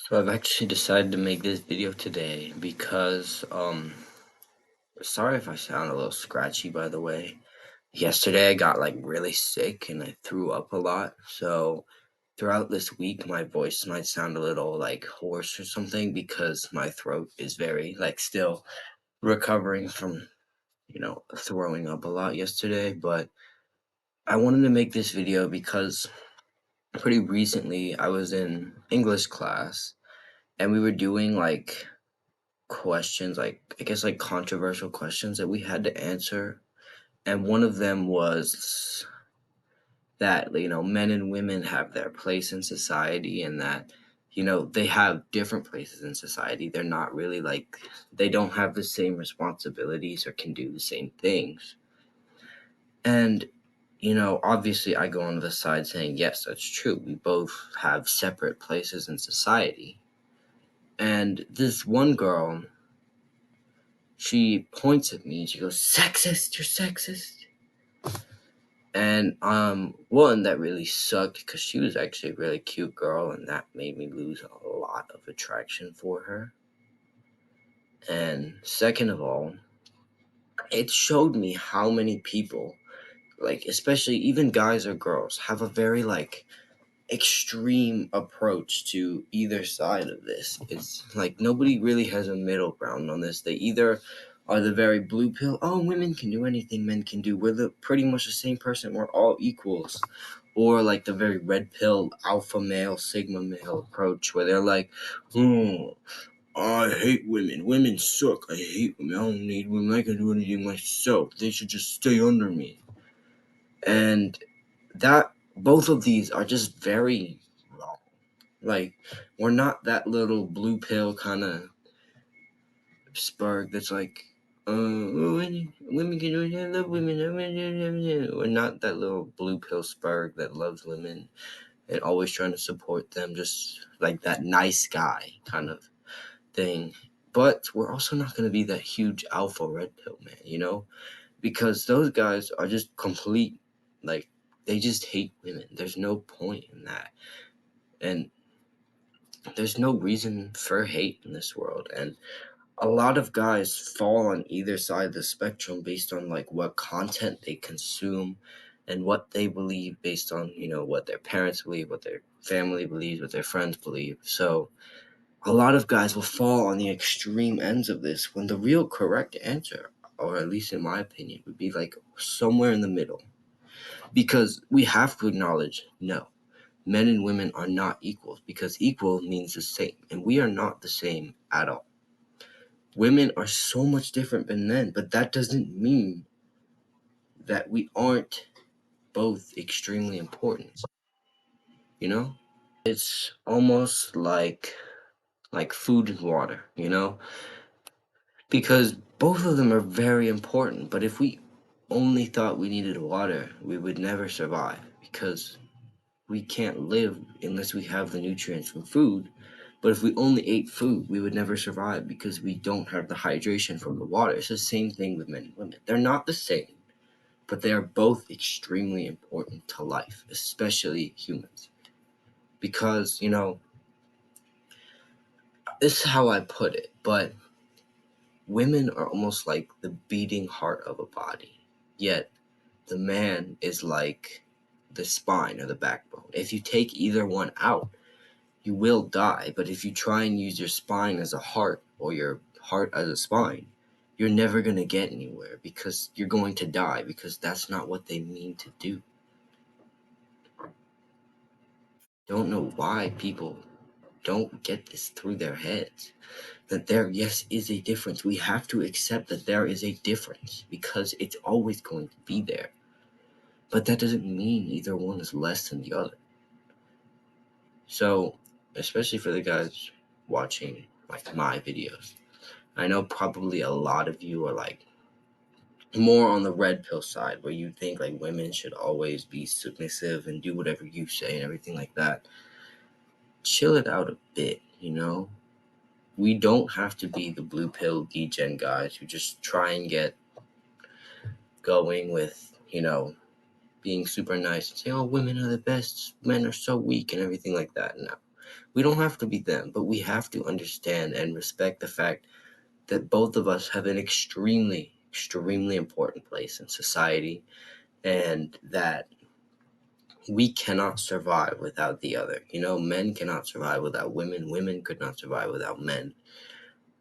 So I've actually decided to make this video today because sorry if I sound a little scratchy, by the way. Yesterday I got like really sick and I threw up a lot. So throughout this week my voice might sound a little like hoarse or something because my throat is very like still recovering from, throwing up a lot yesterday, but I wanted to make this video because pretty recently I was in English class and we were doing like questions, like I guess like controversial questions that we had to answer. And one of them was that, men and women have their place in society and that, they have different places in society. They're not really like, they don't have the same responsibilities or can do the same things. And, obviously I go on the side saying, yes, that's true. We both have separate places in society. And this one girl, she points at me and she goes, "Sexist, you're sexist." And one that really sucked because she was actually a really cute girl, and that made me lose a lot of attraction for her. And second of all, it showed me how many people, like especially even guys or girls, have a very like extreme approach to either side of this. It's like nobody really has a middle ground on this. They either are the very blue pill, oh, women can do anything men can do. We're the pretty much the same person. We're all equals. Or like the very red pill, alpha male, sigma male approach where they're like, I hate women. Women suck. I hate women. I don't need women. I can do anything myself. They should just stay under me. And that both of these are just very wrong. Like, we're not that little blue pill kind of spurg that's like, women can do it. I love women. We're not that little blue pill spurg that loves women and always trying to support them, just like that nice guy kind of thing. But we're also not going to be that huge alpha red pill man, because those guys are just complete, like, they just hate women. There's no point in that. And there's no reason for hate in this world. And a lot of guys fall on either side of the spectrum based on like what content they consume and what they believe based on, what their parents believe, what their family believes, what their friends believe. So a lot of guys will fall on the extreme ends of this when the real correct answer, or at least in my opinion, would be like somewhere in the middle. Because we have to acknowledge, no, men and women are not equals, because equal means the same, and we are not the same at all. Women are so much different than men, but that doesn't mean that we aren't both extremely important, you know? It's almost like food and water, Because both of them are very important, but if we only thought we needed water, we would never survive because we can't live unless we have the nutrients from food. But if we only ate food, we would never survive because we don't have the hydration from the water. It's the same thing with men and women. They're not the same, but they are both extremely important to life, especially humans. Because, this is how I put it, but women are almost like the beating heart of a body. Yet the man is like the spine or the backbone. If you take either one out, you will die. But if you try and use your spine as a heart or your heart as a spine, you're never going to get anywhere because you're going to die, because that's not what they mean to do. Don't know why people don't get this through their heads. That there, yes, is a difference. We have to accept that there is a difference because it's always going to be there. But that doesn't mean either one is less than the other. So, especially for the guys watching like my videos, I know probably a lot of you are like more on the red pill side where you think like women should always be submissive and do whatever you say and everything like that. Chill it out a bit, We don't have to be the blue pill degen guys who just try and get going with, being super nice and say, oh, women are the best, men are so weak and everything like that. No. We don't have to be them, but we have to understand and respect the fact that both of us have an extremely, extremely important place in society, and that we cannot survive without the other. You know, men cannot survive without women, women could not survive without men.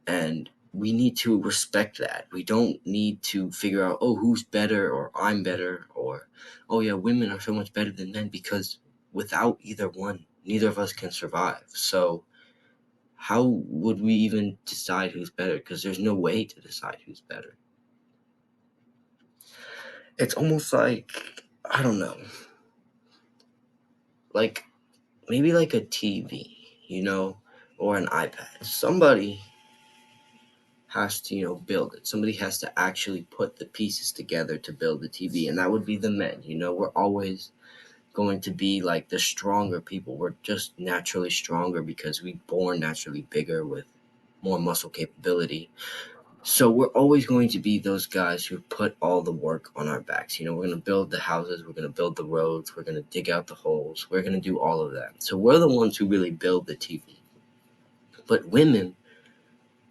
And we need to respect that. We don't need to figure out, oh, who's better, or I'm better, or, oh, yeah, women are so much better than men, because without either one, neither of us can survive. So, how would we even decide who's better? Because there's no way to decide who's better. It's almost like, I don't know, like maybe like a TV, you know, or an iPad. Somebody has to, build it. Somebody has to actually put the pieces together to build the TV, and that would be the men. You know, we're always going to be like the stronger people. We're just naturally stronger because we born naturally bigger with more muscle capability. So we're always going to be those guys who put all the work on our backs. You know, we're going to build the houses, we're going to build the roads, we're going to dig out the holes, we're going to do all of that. So we're the ones who really build the TV. But women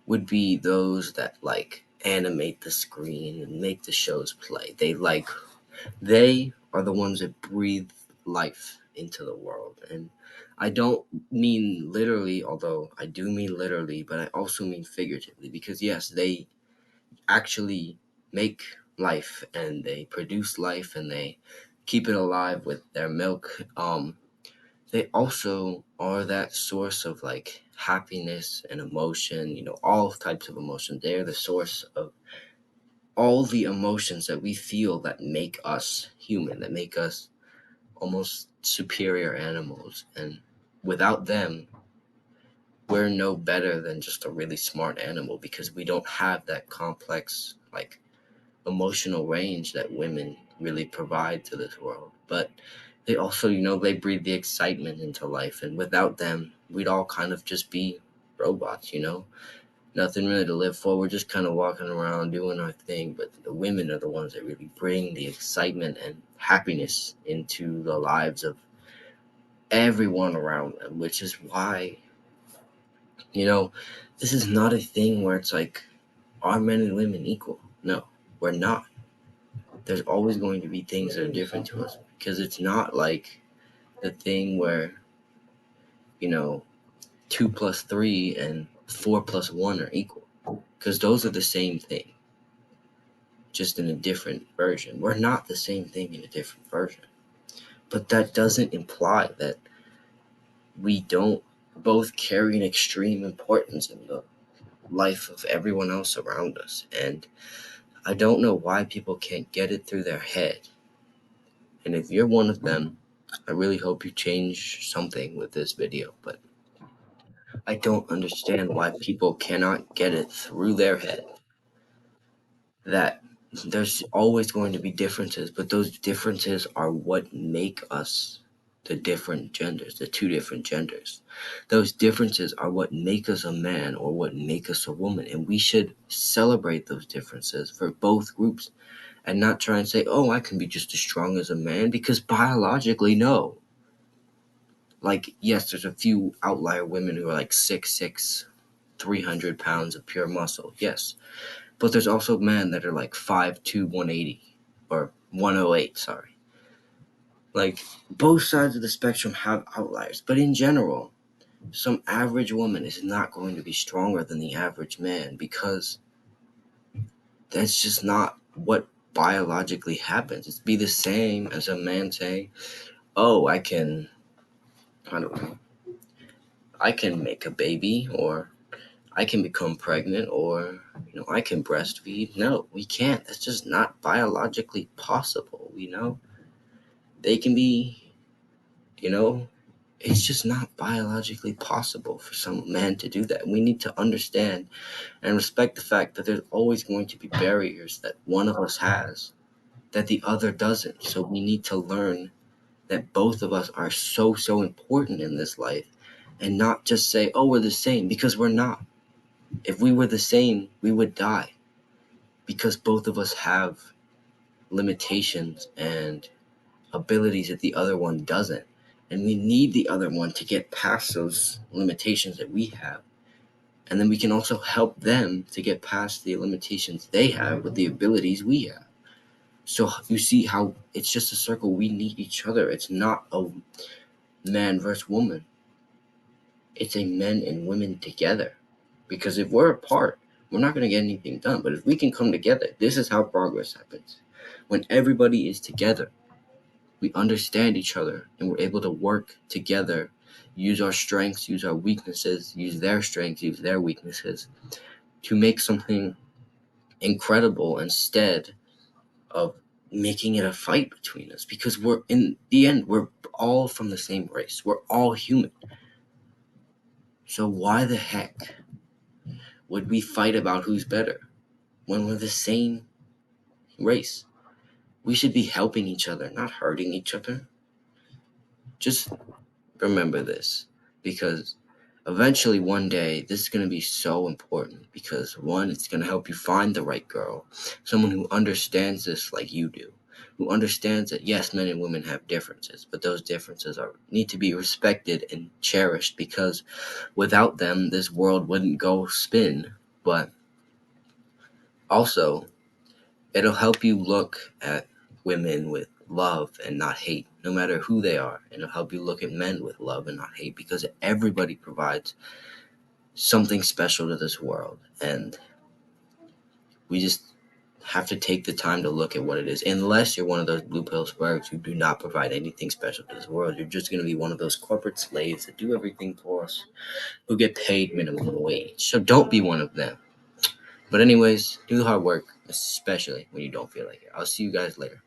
would be those that like animate the screen and make the shows play. They are the ones that breathe life into the world. And I don't mean literally, although I do mean literally, but I also mean figuratively, because yes, they actually make life and they produce life and they keep it alive with their milk. They also are that source of like happiness and emotion, all types of emotion. They're the source of all the emotions that we feel that make us human, that make us almost superior animals. And without them, we're no better than just a really smart animal, because we don't have that complex, like, emotional range that women really provide to this world. But they also, they breathe the excitement into life. And without them, we'd all kind of just be robots. Nothing really to live for. We're just kind of walking around doing our thing. But the women are the ones that really bring the excitement and happiness into the lives of everyone around them, which is why, you know, this is not a thing where it's like, are men and women equal? No, we're not. There's always going to be things that are different to us, because it's not like the thing where, you know, 2 plus 3 and 4 plus 1 are equal, because those are the same thing, just in a different version. We're not the same thing in a different version. But that doesn't imply that we don't both carry an extreme importance in the life of everyone else around us. And I don't know why people can't get it through their head. And if you're one of them, I really hope you change something with this video. But I don't understand why people cannot get it through their head that there's always going to be differences, but those differences are what make us the different genders, the two different genders. Those differences are what make us a man or what make us a woman, and we should celebrate those differences for both groups and not try and say, oh, I can be just as strong as a man, because biologically, no. Like, yes, there's a few outlier women who are like 6'6", 300 pounds of pure muscle, yes. But there's also men that are like 5'2", 180, or 108, sorry. Like, both sides of the spectrum have outliers, but in general, some average woman is not going to be stronger than the average man, because that's just not what biologically happens. It'd be the same as a man saying, oh, I don't know, I can make a baby, or I can become pregnant, or, I can breastfeed. No, we can't. That's just not biologically possible. They can be, you know, it's just not biologically possible for some man to do that. We need to understand and respect the fact that there's always going to be barriers that one of us has that the other doesn't. So we need to learn that both of us are so, so important in this life, and not just say, oh, we're the same, because we're not. If we were the same, we would die, because both of us have limitations and abilities that the other one doesn't. and we need the other one to get past those limitations that we have. And then we can also help them to get past the limitations they have with the abilities we have. So you see how it's just a circle. We need each other. It's not a man versus woman. It's a men and women together. Because if we're apart, we're not going to get anything done. But if we can come together, this is how progress happens. When everybody is together, we understand each other and we're able to work together, use our strengths, use our weaknesses, use their strengths, use their weaknesses to make something incredible instead of making it a fight between us, because we're in the end we're all from the same race. We're all human. So why the heck would we fight about who's better when we're the same race? We should be helping each other, not hurting each other. Just remember this, because eventually one day this is going to be so important, because one, it's going to help you find the right girl, someone who understands this like you do, who understands that yes, men and women have differences, but those differences need to be respected and cherished, because without them this world wouldn't go spin. But also, it'll help you look at women with love and not hate, no matter who they are. And it'll help you look at men with love and not hate, because everybody provides something special to this world. And we just have to take the time to look at what it is. Unless you're one of those blue pill sparks who do not provide anything special to this world, you're just going to be one of those corporate slaves that do everything for us, who get paid minimum wage. So don't be one of them. But anyways, do hard work, especially when you don't feel like it. I'll see you guys later.